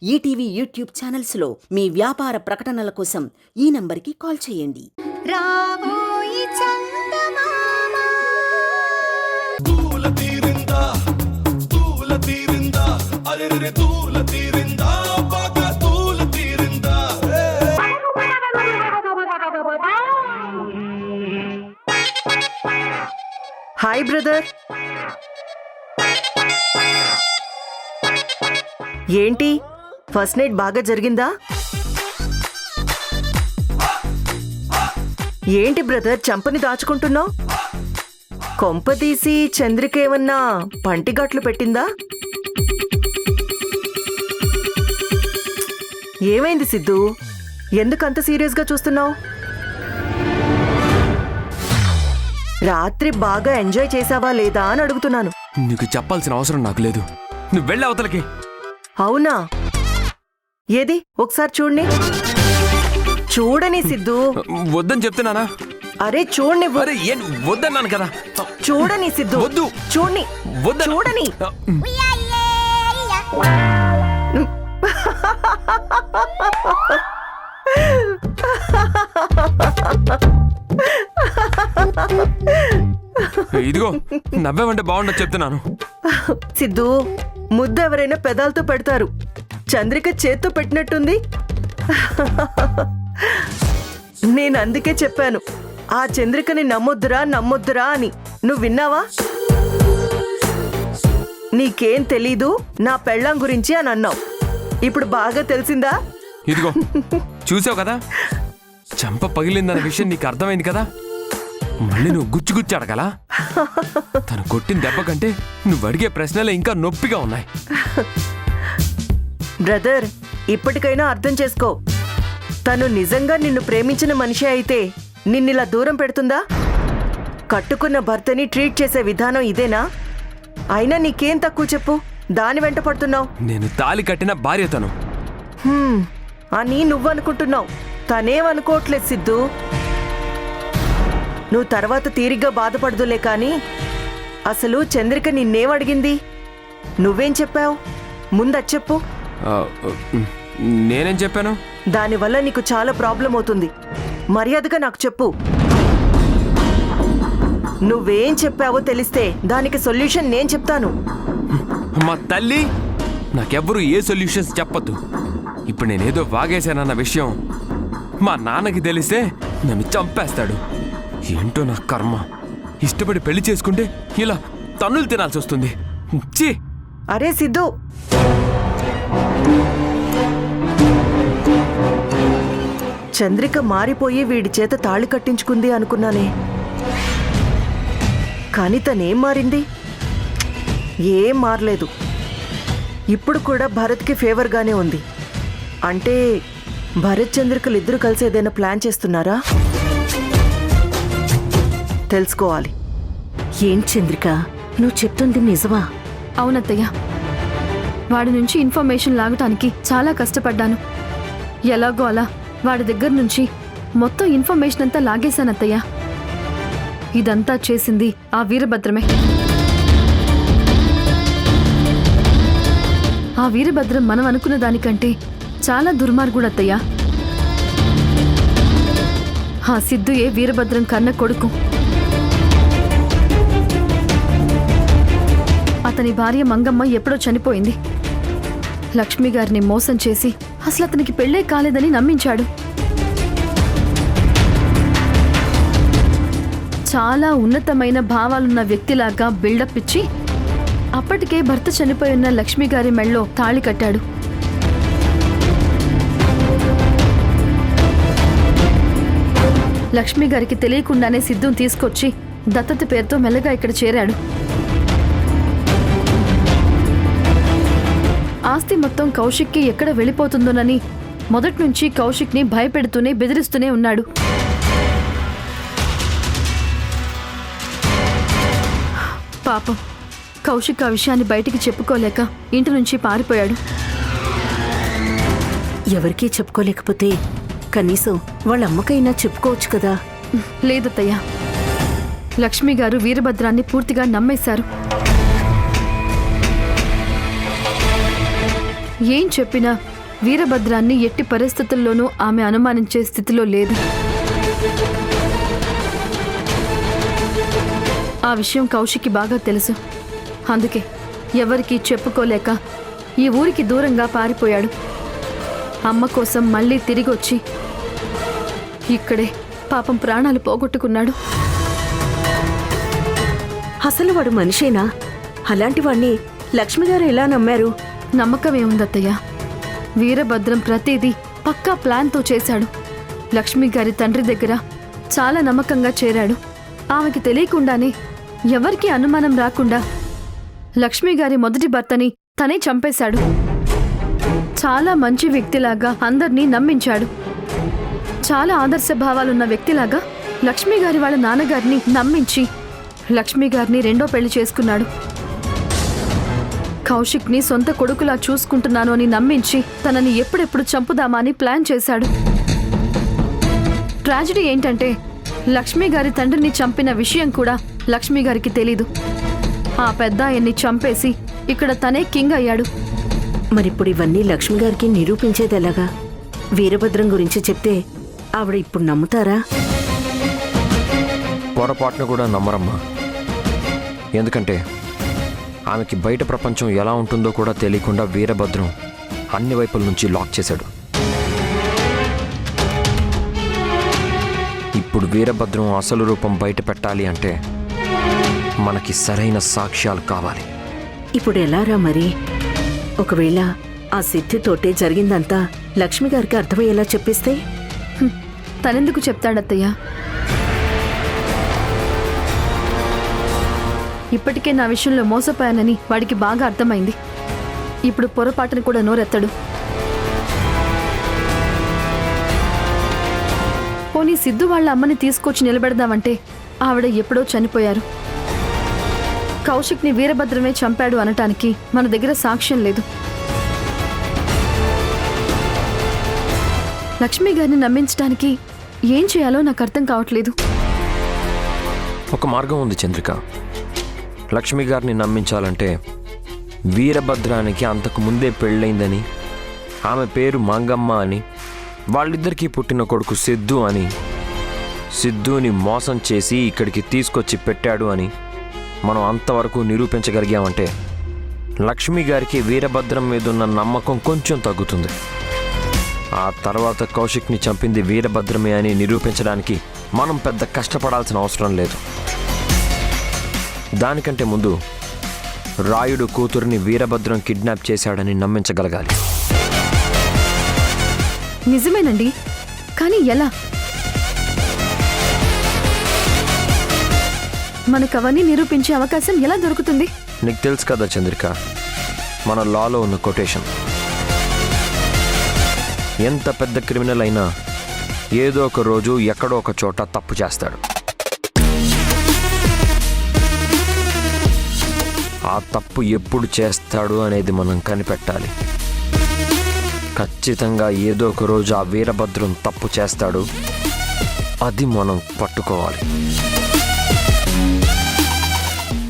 ETV YouTube ఛానల్స్లో మీ వ్యాపార ప్రకటనల కోసం ఈ నంబర్కి కాల్ చేయండి. రాబోయి చందమామ తూల తీరిందా అరెరె తూల తీరిందా బాగా తూల తీరిందా. Hi brother. ఏంటి ఫస్ట్ నైట్ బాగా జరిగిందా? ఏంటి బ్రదర్ చంపని దాచుకుంటున్నావు? కొంపదీసి చంద్రికేమన్నా పంటిగట్లు పెట్టిందా? ఏమైంది సిద్ధు, ఎందుకంత సీరియస్గా చూస్తున్నావు? రాత్రి బాగా ఎంజాయ్ చేసావా లేదా అని అడుగుతున్నాను. నీకు చెప్పాల్సిన అవసరం నాకు లేదు. నువ్వు వెళ్ళి అవతలకి. అవునా? ఏది ఒకసారి చూడని సిద్ధు. వద్దని చెప్తున్నానా? అరే చూడని. అరే ఏం వద్దన్నాను కదా. చూడని సిద్ధు. వద్దు. చూడని. వద్దు. చూడని. ఇదిగో నవ్వేవంటే బాగుండదు చెప్తున్నాను. సిద్ధు, ముద్దు ఎవరైనా పెదాలతో పెడతారు, చంద్రిక చేత్తో పెట్టినట్టుంది. నేను అందుకే చెప్పాను ఆ చంద్రికని నమ్మొద్దురా అని. నువ్వు విన్నావా? నీకేం తెలీదు నా పెళ్ళాం గురించి అని అన్నావు. ఇప్పుడు బాగా తెలిసిందా? ఇదిగో చూసావు కదా, చంప పగిలిందన్న విషయం నీకు అర్థమైంది కదా. మళ్ళీ నువ్వు గుచ్చి అడగలా? తను కొట్టిన దెబ్బ కంటే నువ్వు అడిగే ప్రశ్నలే ఇంకా నొప్పిగా ఉన్నాయి. బ్రదర్, ఇప్పటికైనా అర్థం చేసుకో. తను నిజంగా నిన్ను ప్రేమించిన మనిషి అయితే నిన్నిలా దూరం పెడుతుందా? కట్టుకున్న భర్తని ట్రీట్ చేసే విధానం ఇదేనా? అయినా నీకేం తక్కువ చెప్పు, దాని వెంట పడుతున్నావు. నేను తాళి కట్టిన భార్య తను. అని నువ్వనుకుంటున్నావు, తనేమనుకోవట్లేదు సిద్ధు. నువ్వు తర్వాత తీరిగ్గా బాధపడదులే కానీ అసలు చంద్రిక నిన్నేమడిగింది? నువ్వేం చెప్పావు? ముందది చెప్పు. నేనేం చెప్పాను? దానివల్ల నీకు చాలా ప్రాబ్లం అవుతుంది. మర్యాదగా నాకు చెప్పు. నువ్వేం చెప్పావో తెలిస్తే దానికి సొల్యూషన్ నేను చెప్తాను. మా తల్లి, నాకెవ్వరూ ఏ సొల్యూషన్స్ చెప్పొద్దు. ఇప్పుడు నేనేదో వాగేశానన్న విషయం మా నాన్నకి తెలిస్తే నన్ను చంపేస్తాడు. ఏంటో నా కర్మ, ఇష్టపడి పెళ్లి చేసుకుంటే ఇలా తన్నులు తినాల్సి వస్తుంది. ఛీ! అరే సిద్ధు, చంద్రిక మారిపోయి వీడి చేత తాళి కట్టించుకుంది అనుకున్నానే, కానీ తనేం మారింది? ఏం మారలేదు. ఇప్పుడు కూడా భరత్కి ఫేవర్గానే ఉంది. అంటే భరత్ చంద్రికలు ఇద్దరు కలిసి ఏదైనా ప్లాన్ చేస్తున్నారా? తెలుసుకోవాలి. ఏం చంద్రిక, నువ్వు చెప్తుంది నిజమా? అవునత్తయ్య, వాడి నుంచి ఇన్ఫర్మేషన్ లాగటానికి చాలా కష్టపడ్డాను. ఎలాగో అలా వాడి దగ్గర నుంచి మొత్తం ఇన్ఫర్మేషన్ అంతా లాగేశానత్తయ్య. ఇదంతా చేసింది ఆ వీరభద్రమే. ఆ వీరభద్రం మనం అనుకున్న దానికంటే చాలా దుర్మార్గుడత్తయ్య. ఆ సిద్ధుయే వీరభద్రం కన్న కొడుకు. అతని భార్య మంగమ్మ ఎప్పుడో చనిపోయింది. లక్ష్మి గారిని మోసం చేసి అసలు అతనికి పెళ్ళే కాలేదని నమ్మించాడు. చాలా ఉన్నతమైన భావాలున్న వ్యక్తిలాగా బిల్డప్ ఇచ్చి అప్పటికే భర్త చనిపోయిన లక్ష్మి గారి మెళ్ళో తాళి కట్టాడు. లక్ష్మి గారికి తెలియకుండానే సిద్ధుని తీసుకొచ్చి దత్తత పేరుతో మెల్లగా ఇక్కడ చేరాడు. ఆస్తి మొత్తం కౌశిక్కి ఎక్కడ వెళ్ళిపోతుందోనని మొదటి నుంచి కౌశిక్ని భయపెడుతూనే బెదిరిస్తూనే ఉన్నాడు. పాపం కౌశిక్ ఆ విషయాన్ని బయటికి చెప్పుకోలేక ఇంటి నుంచి పారిపోయాడు. ఎవరికీ చెప్పుకోలేకపోతే కనీసం వాళ్ళ అమ్మకైనా చెప్పుకోవచ్చు కదా. లేదత్తయ్య, లక్ష్మి గారు వీరభద్రాన్ని పూర్తిగా నమ్మేశారు. ఏం చెప్పినా వీరభద్రాన్ని ఎట్టి పరిస్థితుల్లోనూ ఆమె అనుమానించే స్థితిలో లేదు. ఆ విషయం కౌశిక్కి బాగా తెలుసు. అందుకే ఎవరికీ చెప్పుకోలేక ఈ ఊరికి దూరంగా పారిపోయాడు. అమ్మ కోసం మళ్ళీ తిరిగొచ్చి ఇక్కడే పాపం ప్రాణాలు పోగొట్టుకున్నాడు. అసలు వాడు మనిషేనా? అలాంటి వాణ్ణి లక్ష్మిగారు ఎలా నమ్మారు? నమ్మకమే ఉందత్తయ్య. వీరభద్రం ప్రతిదీ పక్కా ప్లాన్తో చేశాడు. లక్ష్మి గారి తండ్రి దగ్గర చాలా నమ్మకంగా చేరాడు. ఆమెకి తెలియకుండానే ఎవరికీ అనుమానం రాకుండా లక్ష్మి గారి మొదటి భర్తని తనే చంపేశాడు. చాలా మంచి వ్యక్తిలాగా అందర్నీ నమ్మించాడు. చాలా ఆదర్శ భావాలున్న వ్యక్తిలాగా లక్ష్మి గారి వాళ్ళ నాన్నగారిని నమ్మించి లక్ష్మి గారిని రెండో పెళ్లి చేసుకున్నాడు. కౌశిక్ని సొంత కొడుకులా చూసుకుంటున్నాను అని నమ్మించి తనని ఎప్పుడెప్పుడు చంపుదామా అని ప్లాన్ చేశాడు. ట్రాజడీ ఏంటంటే లక్ష్మి గారి తండ్రిని చంపిన విషయం కూడా లక్ష్మి గారికి తెలీదు. ఆ పెద్ద ఆయన్ని చంపేసి ఇక్కడ తనే కింగ్ అయ్యాడు. మరిప్పుడు ఇవన్నీ లక్ష్మిగారికి నిరూపించేది ఎలాగా? వీరభద్రం గురించి చెప్తే ఆవిడ ఇప్పుడు నమ్ముతారా? పొరపాటును కూడా నమ్మరమ్మా. ఎందుకంటే ఆమెకి బయట ప్రపంచం ఎలా ఉంటుందో కూడా తెలియకుండా వీరభద్రం అన్ని వైపుల నుంచి లాక్ చేశాడు. ఇప్పుడు వీరభద్రం అసలు రూపం బయట పెట్టాలి అంటే మనకి సరైన సాక్ష్యాలు కావాలి. ఇప్పుడు ఎలారా మరి? ఒకవేళ ఆ సిద్ధితోటే జరిగిందంతా లక్ష్మిగారికి అర్థమయ్యేలా చెప్పిస్తే? తనెందుకు చెప్తాడత్తయ్య? ఇప్పటికే నా విషయంలో మోసపోయానని వాడికి బాగా అర్థమైంది. ఇప్పుడు పొరపాటును కూడా నోరెత్తడు. పోనీ సిద్ధు వాళ్ళ అమ్మని తీసుకొచ్చి నిలబెడదామంటే ఆవిడ ఎప్పుడో చనిపోయారు. కౌశిక్ని వీరభద్రమే చంపాడు అనటానికి మన దగ్గర సాక్ష్యం లేదు. లక్ష్మి గారిని నమ్మించడానికి ఏం చేయాలో నాకు అర్థం కావట్లేదు. ఒక మార్గం ఉంది చంద్రిక. లక్ష్మి గారిని నమ్మించాలంటే వీరభద్రానికి అంతకు ముందే పెళ్ళైందని, ఆమె పేరు మంగమ్మ అని, వాళ్ళిద్దరికీ పుట్టిన కొడుకు సిద్ధు అని, సిద్ధుని మోసం చేసి ఇక్కడికి తీసుకొచ్చి పెట్టాడు అని మనం అంతవరకు నిరూపించగలిగామంటే లక్ష్మి గారికి వీరభద్రం మీద ఉన్న నమ్మకం కొంచెం తగ్గుతుంది. ఆ తర్వాత కౌశిక్ని చంపింది వీరభద్రమే అని నిరూపించడానికి మనం పెద్ద కష్టపడాల్సిన అవసరం లేదు. దానికంటే ముందు రాయుడు కూతురిని వీరభద్రం కిడ్నాప్ చేశాడని నమ్మించగలగాలి. నిజమేనండి, కానీ ఎలా? మనకు అవన్నీ నిరూపించే అవకాశం ఎలా దొరుకుతుంది? నీకు తెలుసు కదా చంద్రిక, మన లాలో ఉన్న కొటేషన్, ఎంత పెద్ద క్రిమినల్ అయినా ఏదో ఒక రోజు ఎక్కడో ఒక చోట తప్పు చేస్తాడు. ఆ తప్పు ఎప్పుడు చేస్తాడు అనేది మనం కనిపెట్టాలి. ఖచ్చితంగా ఏదో ఒక రోజు ఆ వీరభద్రం తప్పు చేస్తాడు, అది మనం పట్టుకోవాలి.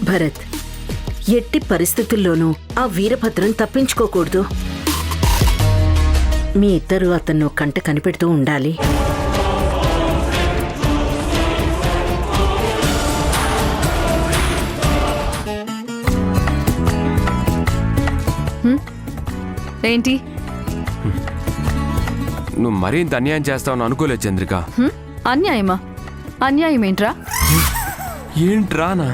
భరత్, ఎట్టి పరిస్థితుల్లోనూ ఆ వీరభద్రం తప్పించుకోకూడదు. మీ ఇద్దరు అతన్ని కంట కనిపెడుతూ ఉండాలి. ఏంటి? నువ్వు మరింత అన్యాయం చేస్తావని అనుకోలేదు చంద్రిక. అన్యాయమా? అన్యాయం ఏంట్రా? ఏంట్రానా?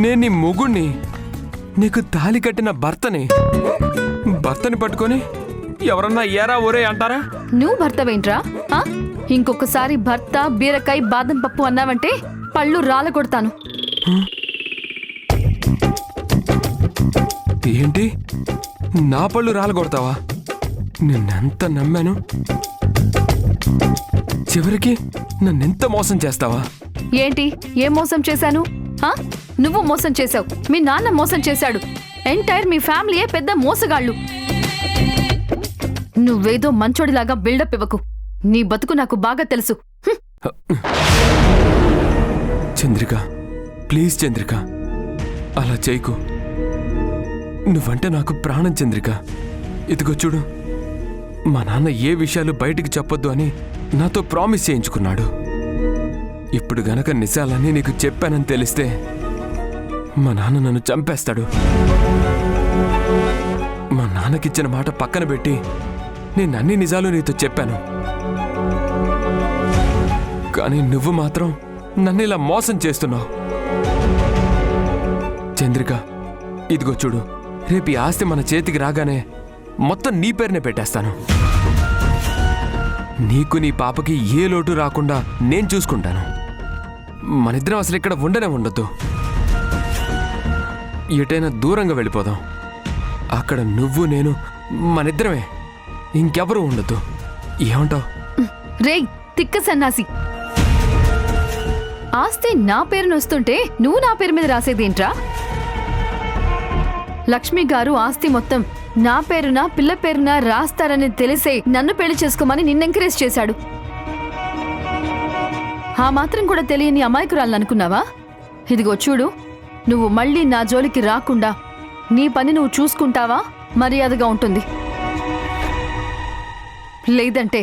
నేను నీ మొగుణ్ణి, నీకు తాళి కట్టిన భర్తని పట్టుకొని ఎవరన్నా ఏరా ఒరే అంటారా? నువ్వు భర్తవేంట్రా? ఇంకొకసారి భర్త బీరకాయ బాదం పప్పు అన్నావంటే పళ్ళు రాల కొడతాను. ఏంటి, నా పళ్ళు రాలగొడతావా? నిన్నెంత నమ్మాను, చివరికి నన్నెంత మోసం చేస్తావా? ఏంటి, ఏం మోసం చేశాను? నువ్వు మోసం చేశావు, మీ నాన్న మోసం చేశాడు, ఎంటైర్ మీ ఫ్యామిలీయే పెద్ద మోసగాళ్ళు. నువ్వేదో మంచోడిలాగా బిల్డప్ ఇవ్వకు. నీ బతుకు నాకు బాగా తెలుసు. చంద్రిక, ప్లీజ్ చంద్రిక, అలా చేయకు. నువ్వంటే నాకు ప్రాణం చంద్రిక. ఇదిగో చూడు, మా నాన్న ఏ విషయాలు బయటికి చెప్పొద్దు అని నాతో ప్రామిస్ చేయించుకున్నాడు. ఇప్పుడు గనక నిజాలన్నీ నీకు చెప్పానని తెలిస్తే మా నాన్న నన్ను చంపేస్తాడు. మా నాన్నకిచ్చిన మాట పక్కన పెట్టి నేను అన్ని నిజాలు నీతో చెప్పాను. కానీ నువ్వు మాత్రం నన్ను ఇలా మోసం చేస్తున్నావు. చంద్రిక, ఇదిగో చూడు, రేపు ఈ ఆస్తి మన చేతికి రాగానే మొత్తం నీ పేరునే పెట్టేస్తాను. నీకు నీ పాపకి ఏ లోటు రాకుండా నేను చూసుకుంటాను. మనిద్దరం అసలు ఇక్కడ ఉండనే ఉండొద్దు. ఎటైనా దూరంగా వెళ్ళిపోదాం. అక్కడ నువ్వు నేను మనిద్దరమే, ఇంకెవరూ ఉండొద్దు. ఏమంటావు? రేయ్ తిక్క సన్నాసి, ఆస్తి నా పేరును వస్తుంటే నువ్వు నా పేరు మీద రాసేదేంట్రా? లక్ష్మి గారు ఆస్తి మొత్తం నా పేరున పిల్ల పేరున రాస్తారని తెలిసే నన్ను పెళ్లి చేసుకోమని నిన్ను ఎంకరేజ్ చేశాడు. ఆ మాత్రం కూడా తెలియని అమాయకురాలను అనుకున్నావా? ఇదిగో చూడు, నువ్వు మళ్ళీ నా జోలికి రాకుండా నీ పని నువ్వు చూసుకుంటావా? మర్యాదగా ఉంటుంది. లేదంటే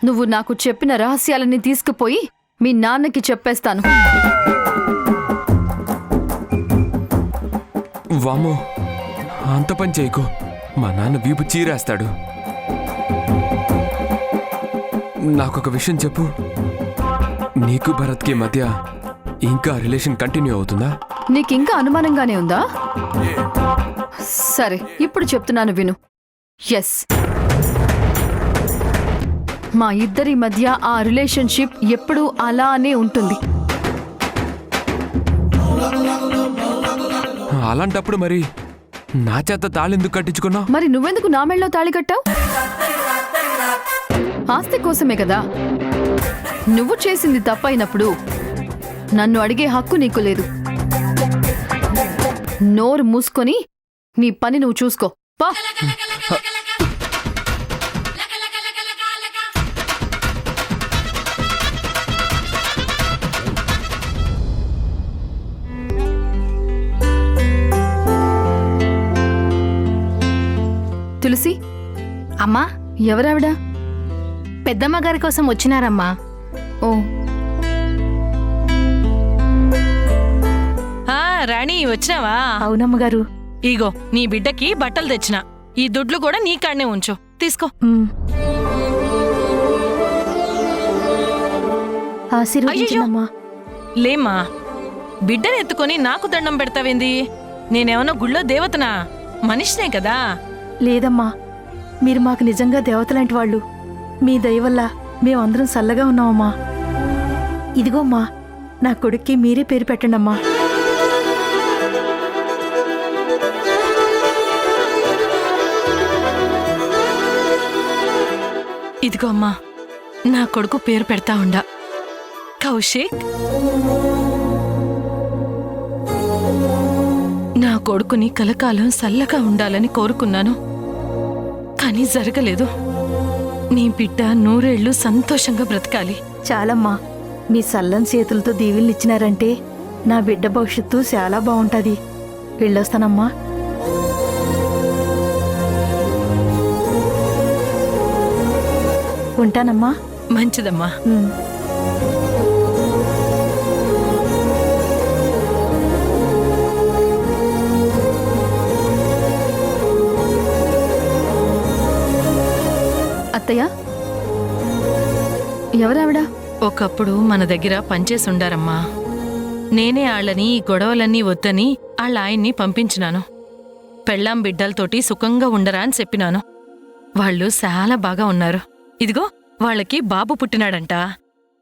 నువ్వు నాకు చెప్పిన రహస్యాలన్నీ తీసుకుపోయి మీ నాన్నకి చెప్పేస్తాను. వామో, అంత పని చేయకు. మా నాన్న వీపు చీరేస్తాడు. నాకొక విషయం చెప్పు, నీకు భరత్కి మధ్య ఇంకా రిలేషన్ కంటిన్యూ అవుతుందా? నీకింకా అనుమానంగానే ఉందా? సరే, ఇప్పుడు చెప్తున్నాను విను. ఎస్, మా ఇద్దరి మధ్య ఆ రిలేషన్షిప్ ఎప్పుడూ అలానే ఉంటుంది. అలాంటప్పుడు మరి నా చేత తాళెందుకు కట్టించుకున్నావు? మరి నువ్వెందుకు నా మెళ్ళలో తాళి కట్టావు? ఆస్తి కోసమే కదా. నువ్వు చేసింది తప్పైనప్పుడు నన్ను అడిగే హక్కు నీకు లేదు. నోరు మూసుకొని నీ పని నువ్వు చూసుకో. పా. తులసి, అమ్మా, ఎవరావిడ? పెద్దమ్మ గారి కోసం వచ్చినారమ్మా. ఓ, రాణి వచ్చినావా? అవునమ్మగారు. ఇగో నీ బిడ్డకి బట్టలు తెచ్చిన. ఈ దుడ్లు కూడా నీ కాడనే ఉంచు. తీసుకో. ఆశీర్వదించమ్మా. లేమ్మా, బిడ్డని ఎత్తుకొని నాకు దండం పెడతావేంది? నేనేమన్నా గుళ్ళో దేవతనా? మనిషినే కదా. లేదమ్మా, మీరు మాకు నిజంగా దేవతలాంటి వాళ్ళు. మీ దయ వల్ల మేమందరం చల్లగా ఉన్నామమ్మా. ఇదిగోమ్మా, నా కొడుక్కి మీరే పేరు పెట్టండమ్మా. ఇదిగో అమ్మా, నా కొడుకు పేరు పెడతా ఉండా. కౌశిక్. నా కొడుకుని కలకాలం చల్లగా ఉండాలని కోరుకున్నాను, కానీ జరగలేదు. నీ బిడ్డ 100 ఏళ్ళు సంతోషంగా బ్రతకాలి. చాలమ్మా, మీ సల్లని చేతులతో దీవెనలిచ్చినారంటే నా బిడ్డ భవిష్యత్తు చాలా బాగుంటుంది. వెళ్ళొస్తానమ్మా. ఉంటానమ్మా. మంచిదమ్మా. అత్తయ్య, ఎవరావిడ? ఒకప్పుడు మన దగ్గర పనిచేసుండారమ్మా. నేనే ఆళ్ళని ఈ గొడవలన్నీ వద్దని ఆళ్ళ ఆయన్ని పంపించినాను. పెళ్ళాం బిడ్డలతోటి సుఖంగా ఉండరా అని చెప్పినాను. వాళ్ళు చాలా బాగా ఉన్నారు. ఇదిగో వాళ్ళకి బాబు పుట్టినాడంట.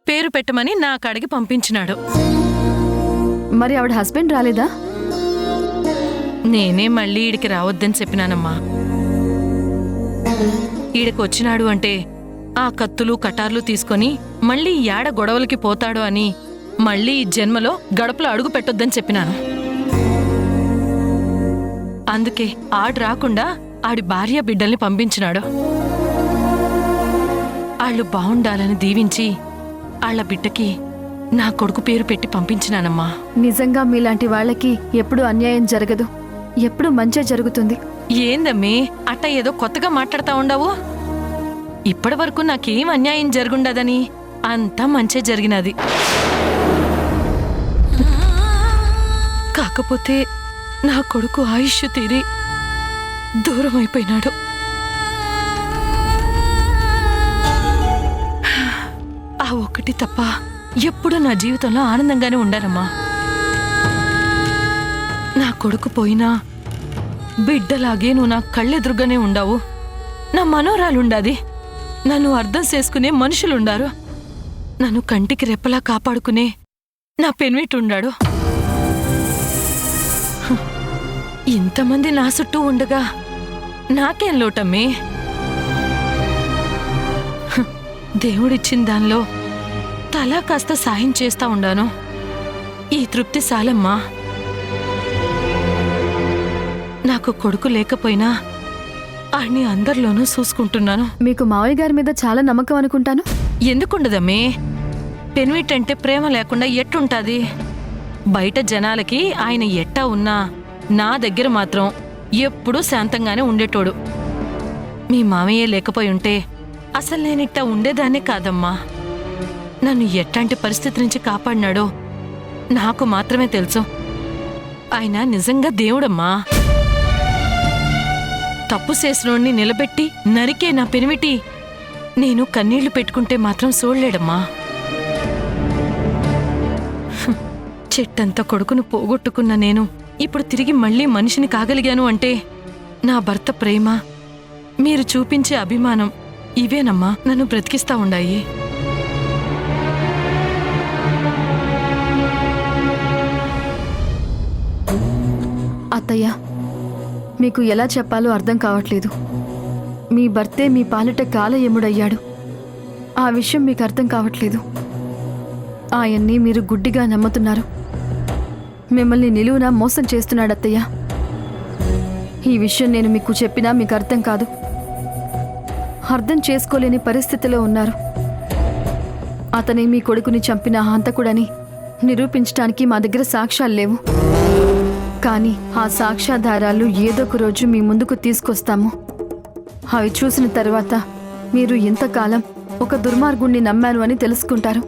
పేరు పెట్టమని నా కాడికి పంపించినాడు. మరి ఆవిడ హస్బెండ్ రాలేదా? నేనే మళ్ళీ ఈడికి రావద్దని చెప్పినానమ్మా. ఈడికి వచ్చినాడు అంటే ఆ కత్తులు కటార్లు తీసుకొని మళ్ళీ యాడ గొడవలకి పోతాడు అని మళ్ళీ ఈ జన్మలో గడపలో అడుగు పెట్టొద్దని చెప్పినాను. అందుకే ఆడు రాకుండా ఆడి భార్య బిడ్డల్ని పంపించినాడు. ఆళ్ళు బావుండాలని దీవించి ఆళ్ల బిడ్డకి నా కొడుకు పేరు పెట్టి పంపించినానమ్మా. నిజంగా మీలాంటి వాళ్ళకి ఎప్పుడూ అన్యాయం జరగదు. ఎప్పుడు మంచే జరుగుతుంది. ఏందమ్మి అట్ట ఏదో కొత్తగా మాట్లాడతా ఉండవు? ఇప్పటి వరకు నాకేం అన్యాయం జరుగుండదని అంతా మంచే జరిగినది. కాకపోతే నా కొడుకు ఆయుష్ తీరి దూరం అయిపోయినాడు. ఆ ఒక్కటి తప్ప ఎప్పుడూ నా జీవితంలో ఆనందంగానే ఉండానమ్మా. నా కొడుకు పోయినా బిడ్డలాగే నువ్వు నా కళ్ళెదురుగానే ఉండావు. నా మనోరాలుండాది. నన్ను అర్థం చేసుకునే మనుషులుండారు. నన్ను కంటికి రెప్పలా కాపాడుకునే నా పెన్విటుండాడు. ఇంతమంది నా చుట్టూ ఉండగా నాకేం లోటమ్మే? దేవుడిచ్చిన దానిలో తలా కాస్త సాయం చేస్తా ఉండాను. ఈ తృప్తి సాలమ్మా. నాకు కొడుకు లేకపోయినా ఆయన్ని అందరిలోనూ చూసుకుంటున్నాను. మీకు మావయ్య గారి మీద చాలా నమ్మకం అనుకుంటాను. ఎందుకుండదమ్మే? పెన్విట్ అంటే ప్రేమ లేకుండా ఎట్టుంటాది? బయట జనాలకి ఆయన ఎట్టా ఉన్నా నా దగ్గర మాత్రం ఎప్పుడూ శాంతంగానే ఉండేటోడు. మీ మామయ్య లేకపోయి ఉంటే అసలు నేనిట్టా ఉండేదాన్నే కాదమ్మా. నన్ను ఎట్లాంటి పరిస్థితి నుంచి కాపాడినాడో నాకు మాత్రమే తెలుసు. ఆయన నిజంగా దేవుడమ్మా. తప్పు చేసినోడిని నిలబెట్టి నరికే నా పెనిమిటి నేను కన్నీళ్లు పెట్టుకుంటే మాత్రం చూడలేడమ్మా. చెట్టంత కొడుకును పోగొట్టుకున్న నేను ఇప్పుడు తిరిగి మళ్ళీ మనిషిని కాగలిగాను అంటే నా భర్త ప్రేమ, మీరు చూపించే అభిమానం ఇవేనమ్మా నన్ను బ్రతికిస్తా ఉండాయి. అత్తయ్య, మీకు ఎలా చెప్పాలో అర్థం కావట్లేదు. మీ భర్తే మీ పాలిట కాలయముడయ్యాడు. ఆ విషయం మీకు అర్థం కావట్లేదు. ఆయన్ని మీరు గుడ్డిగా నమ్ముతున్నారు. మిమ్మల్ని నిలువునా మోసం చేస్తున్నాడు అత్తయ్య. ఈ విషయం నేను మీకు చెప్పినా మీకు అర్థం కాదు. అర్థం చేసుకోలేని పరిస్థితిలో ఉన్నారు. అతని మీ కొడుకుని చంపిన హంతకుడని నిరూపించడానికి మా దగ్గర సాక్ష్యాలు లేవు. కానీ ఆ సాక్ష్యాధారాలు ఏదో ఒక రోజు మీ ముందుకు తీసుకొస్తాము. అవి చూసిన తర్వాత మీరు ఇంతకాలం ఒక దుర్మార్గుణ్ణి నమ్మాను అని తెలుసుకుంటారు.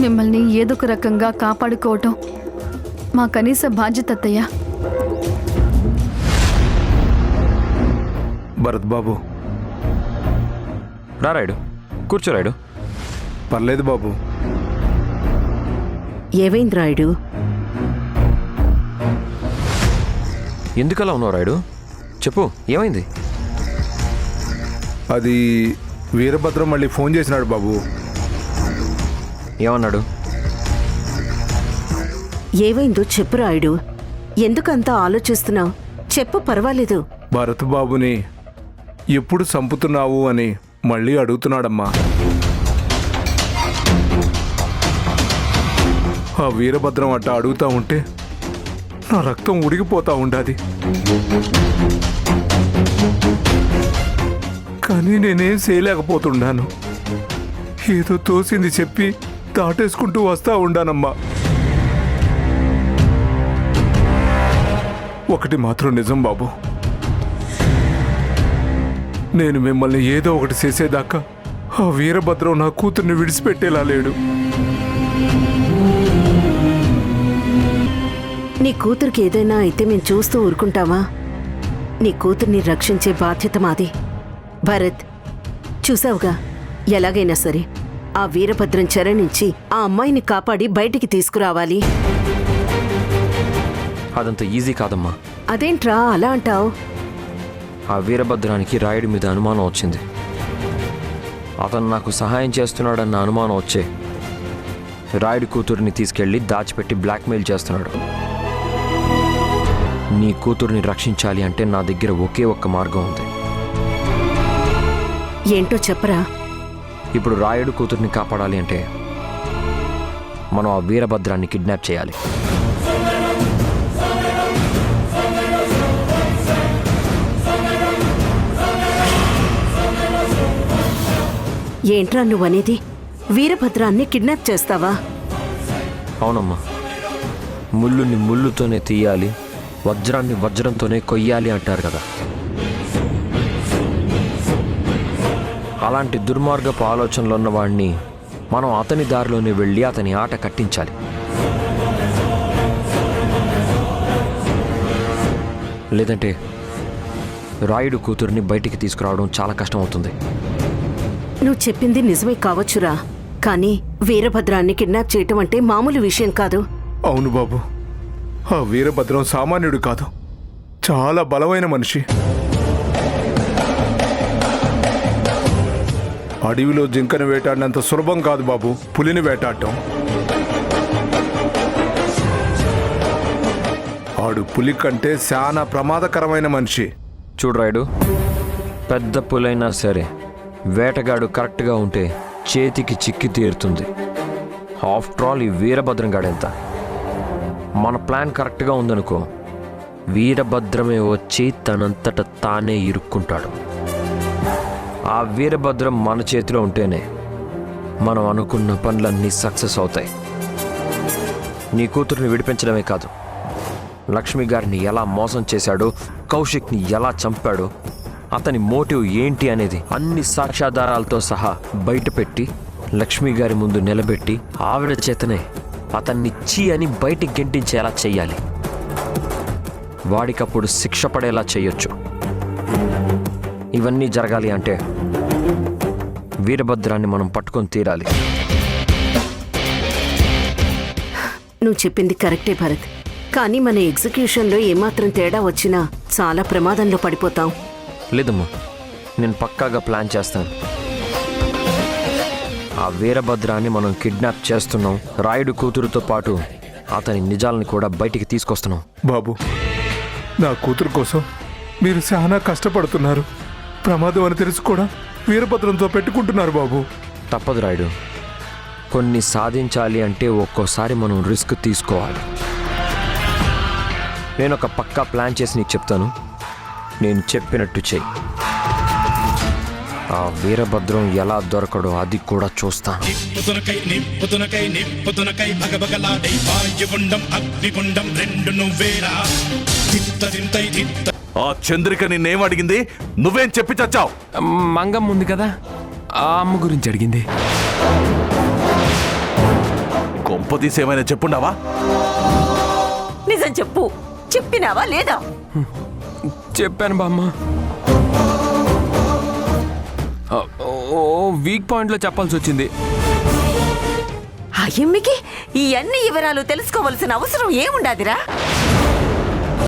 మిమ్మల్ని ఏదో ఒక రకంగా కాపాడుకోవటం మా కనీస బాధ్యత అత్తయ్య. భరత్ బాబు, రారాయుడు, కూర్చోరాయుడు. పర్లేదు బాబు. ఏవైంది రాయుడు? ఎందుకలా ఉన్నావు రాయుడు? చెప్పు, ఏమైంది? అది వీరభద్రం మళ్ళీ ఫోన్ చేసినాడు బాబు. ఏమన్నాడు? ఏవైందో చెప్పు రాయుడు. ఎందుకంతా ఆలోచిస్తున్నావు? చెప్పు, పర్వాలేదు. భరత్ బాబుని ఎప్పుడు చంపుతున్నావు అని మళ్ళీ అడుగుతున్నాడమ్మా. ఆ వీరభద్రం అట్ట అడుగుతా ఉంటే నా రక్తం ఉడిగిపోతా ఉండాది. కానీ నేనేం చేయలేకపోతున్నాను. ఏదో తోసింది చెప్పి దాటేసుకుంటూ వస్తా ఉండానమ్మా. ఒకటి మాత్రం నిజం బాబు, నేను మిమ్మల్ని ఏదో ఒకటి చేసేదాకా ఆ వీరభద్రం నా కూతుర్ని విడిచిపెట్టేలా లేడు. నీ కూతురికి ఏదైనా అయితే మేము చూస్తూ ఊరుకుంటావా? నీ కూతుర్ని రక్షించే బాధ్యత మాది. భరత్, చూసావుగా, ఎలాగైనా సరే ఆ వీరభద్రం చెర నుంచి ఆ అమ్మాయిని కాపాడి బయటికి తీసుకురావాలి. అదంత ఈజీ కాదమ్మా. అదేంట్రా అలా అంటావు? ఆ వీరభద్రానికి రాయుడి మీద అనుమానం వచ్చింది. అతను నాకు సహాయం చేస్తున్నాడన్న అనుమానం వచ్చే రాయుడి కూతుర్ని తీసుకెళ్లి దాచిపెట్టి బ్లాక్మెయిల్ చేస్తున్నాడు. నీ కూతుర్ని రక్షించాలి అంటే నా దగ్గర ఒకే ఒక్క మార్గం ఉంది. ఏంటో చెప్పరా? ఇప్పుడు రాయుడు కూతుర్ని కాపాడాలి అంటే మనం ఆ వీరభద్రాన్ని కిడ్నాప్ చేయాలి. ఏంట్రా నువ్వనేది? వీరభద్రాన్ని కిడ్నాప్ చేస్తావా? అవునమ్మా, ముళ్ళుని ముళ్ళుతోనే తీయాలి, వజ్రాన్ని వజ్రంతోనే కొయ్యాలి అంటారు కదా. అలాంటి దుర్మార్గపు ఆలోచనలు ఉన్నవాడిని మనం అతని దారిలోనే వెళ్ళి అతని ఆట కట్టించాలి. లేదంటే రాయుడు కూతురిని బయటికి తీసుకురావడం చాలా కష్టం అవుతుంది. నువ్వు చెప్పింది నిజమే కావచ్చురా, కానీ వీరభద్రాన్ని కిడ్నాప్ చేయటం అంటే మామూలు విషయం కాదు. అవును బాబు, ఆ వీరభద్రం సామాన్యుడు కాదు, చాలా బలమైన మనిషి. అడవిలో జింకను వేటాడినంత సులభం కాదు బాబు పులిని వేటాడటం. ఆడు పులి కంటే చాలా ప్రమాదకరమైన మనిషి. చూడు రాయుడు, పెద్ద పులైనా సరే వేటగాడు కరెక్ట్గా ఉంటే చేతికి చిక్కి తీరుతుంది. ఆఫ్టర్ ఆల్ ఈ వీరభద్రం గాడెంత. మన ప్లాన్ కరెక్ట్గా ఉందనుకో, వీరభద్రమే వచ్చి తనంతట తానే ఇరుక్కుంటాడు. ఆ వీరభద్రం మన చేతిలో ఉంటేనే మనం అనుకున్న పనులన్నీ సక్సెస్ అవుతాయి. నీ కూతుర్ని విడిపించడమే కాదు, లక్ష్మి గారిని ఎలా మోసం చేశాడో, కౌశిక్ని ఎలా చంపాడో, అతని మోటివ్ ఏంటి అనేది అన్ని సాక్ష్యాధారాలతో సహా బయటపెట్టి లక్ష్మి గారి ముందు నిలబెట్టి ఆవిడ చేతనే అతన్ని చీ అని బయటికి గెంటించేలా చెయ్యాలి. వాడికప్పుడు శిక్ష పడేలా చెయ్యొచ్చు. ఇవన్నీ జరగాలి అంటే వీరభద్రాన్ని మనం పట్టుకొని తీరాలి. నువ్వు చెప్పింది కరెక్టే భరత్, కానీ మన ఎగ్జిక్యూషన్లో ఏమాత్రం తేడా వచ్చినా చాలా ప్రమాదంలో పడిపోతాం. లేదమ్మా, నేను పక్కాగా ప్లాన్ చేస్తాను. ఆ వీరభద్రాన్ని మనం కిడ్నాప్ చేస్తున్నాం, రాయుడు కూతురుతో పాటు అతని నిజాలని కూడా బయటికి తీసుకొస్తున్నాం. బాబు, నా కూతురు కోసం మీరు చాలా కష్టపడుతున్నారు. ప్రమాదం అని తెలిసి కూడా వీరభద్రంతో పెట్టుకుంటున్నారు బాబు. తప్పదు రాయుడు, కొన్ని సాధించాలి అంటే ఒక్కోసారి మనం రిస్క్ తీసుకోవాలి. నేను ఒక పక్కా ప్లాన్ చేసి నీకు చెప్తాను, నేను చెప్పినట్టు చెయ్యి. ఆ వీరభద్రం ఎలా దొరకడో అది కూడా చూస్తాను. నిప్పుతునకై భగభగలాడై వాయుగుండం అగ్నిగుండం రెండు నువ్వేరా. ఆ చంద్రిక నిన్నేం అడిగింది? నువ్వేం చెప్పి చచ్చావు? మంగమ్మ ఉంది కదా, ఆ అమ్మ గురించి అడిగింది. కొంపదీసి ఏమైనా చెప్పుండావా? నిజం చెప్పు, చెప్పినావా లేదా? చెప్పాను బామ్మ. ఓ వీక్ పాయింట్లో చెప్పాల్సి వచ్చింది. ఆ ఎమ్మికి ఈ అన్ని వివరాలు తెలుసుకోవాల్సిన అవసరం ఏముండాదిరా?